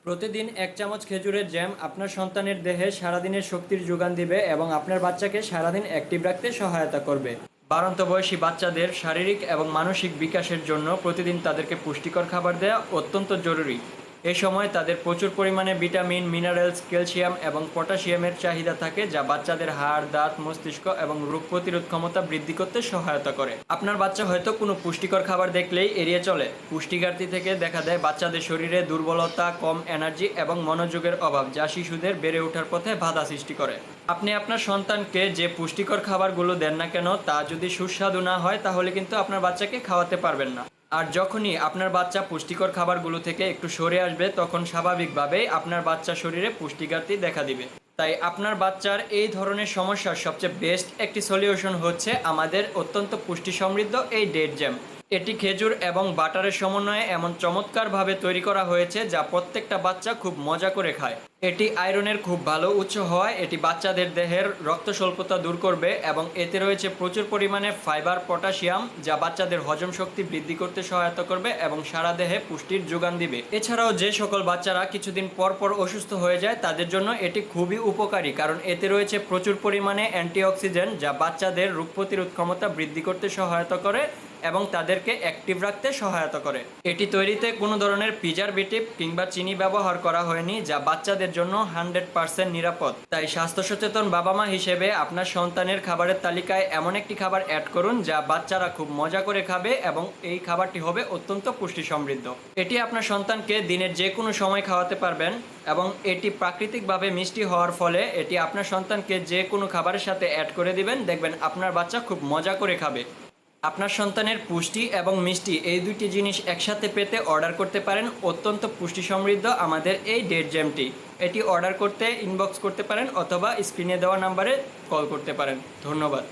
প্রতিদিন ১ চামচ খেজুরের জ্যাম আপনার সন্তানের দেহে সারাদিনের শক্তির যোগান দিবে এবং আপনার বাচ্চাকে সারাদিন অ্যাক্টিভ রাখতে সহায়তা করবে। বাড়ন্ত বয়সী বাচ্চাদের শারীরিক এবং মানসিক বিকাশের জন্য প্রতিদিন তাদেরকে পুষ্টিকর খাবার দেওয়া অত্যন্ত জরুরি। এ সময় তাদের প্রচুর পরিমাণে ভিটামিন, মিনারেলস, ক্যালসিয়াম এবং পটাশিয়ামের চাহিদা থাকে, যা বাচ্চাদের হাড়, দাঁত, মস্তিষ্ক এবং রোগ প্রতিরোধ ক্ষমতা বৃদ্ধি করতে সহায়তা করে। আপনার বাচ্চা হয়তো কোনো পুষ্টিকর খাবার দেখলেই এড়িয়ে চলে। পুষ্টি ঘাটতি থেকে দেখা দেয় বাচ্চাদের শরীরে দুর্বলতা, কম এনার্জি এবং মনোযোগের অভাব, যা শিশুদের বেড়ে ওঠার পথে বাধা সৃষ্টি করে। আপনি আপনার সন্তানকে যে পুষ্টিকর খাবারগুলো দেন না কেন, তা যদি সুস্বাদু না হয় তাহলে কিন্তু আপনার বাচ্চাকে খাওয়াতে পারবেন না। আর যখনই আপনার বাচ্চা পুষ্টিকর খাবারগুলো থেকে একটু সরে আসবে, তখন স্বাভাবিকভাবেই আপনার বাচ্চার শরীরে পুষ্টি ঘাটতি দেখা দিবে। তাই আপনার বাচ্চার এই ধরনের সমস্যার সবচেয়ে বেস্ট একটি সলিউশন হচ্ছে আমাদের অত্যন্ত পুষ্টি সমৃদ্ধ এই ডেট জ্যাম। এটি খেজুর এবং বাটারের সমন্বয়ে এমন চমৎকারভাবে তৈরি করা হয়েছে, যা প্রত্যেকটা বাচ্চা খুব মজা করে খায়। এটি আয়রনের খুব ভালো উৎস হওয়ায় এটি বাচ্চাদের দেহের রক্ত স্বল্পতা দূর করবে এবং এতে রয়েছে প্রচুর পরিমাণে ফাইবার, পটাশিয়াম, যা বাচ্চাদের হজম শক্তি বৃদ্ধি করতে সহায়তা করবে এবং সারা দেহে পুষ্টির যোগান দিবে। এছাড়াও যে সকল বাচ্চারা কিছুদিন পর পর অসুস্থ হয়ে যায়, তাদের জন্য এটি খুবই উপকারী, কারণ এতে রয়েছে প্রচুর পরিমাণে অ্যান্টিঅক্সিডেন্ট, যা বাচ্চাদের রোগ প্রতিরোধ ক্ষমতা বৃদ্ধি করতে সহায়তা করে এবং তাদেরকে অ্যাক্টিভ রাখতে সহায়তা করে। এটি তৈরিতে কোনো ধরনের প্রিজারভেটিভ কিংবা চিনি ব্যবহার করা হয়নি, যা বাচ্চাদের জন্য 100% নিরাপদ। তাই স্বাস্থ্য সচেতন বাবা মা হিসেবে আপনার সন্তানের খাবারের তালিকায় এমন একটি খাবার অ্যাড করুন, যা বাচ্চারা খুব মজা করে খাবে এবং এই খাবারটি হবে অত্যন্ত পুষ্টি সমৃদ্ধ। এটি আপনার সন্তানকে দিনের যে কোনো সময় খাওয়াতে পারবেন এবং এটি প্রাকৃতিকভাবে মিষ্টি হওয়ার ফলে এটি আপনার সন্তানকে যে কোনো খাবারের সাথে অ্যাড করে দিবেন, দেখবেন আপনার বাচ্চা খুব মজা করে খাবে। আপনার সন্তানের পুষ্টি এবং মিষ্টি এই দুটি জিনিস একসাথে পেতে অর্ডার করতে পারেন অত্যন্ত পুষ্টি সমৃদ্ধ আমাদের এই ডেট জ্যামটি। এটি অর্ডার করতে ইনবক্স করতে পারেন অথবা স্ক্রিনে দেওয়া নাম্বারে কল করতে পারেন। ধন্যবাদ।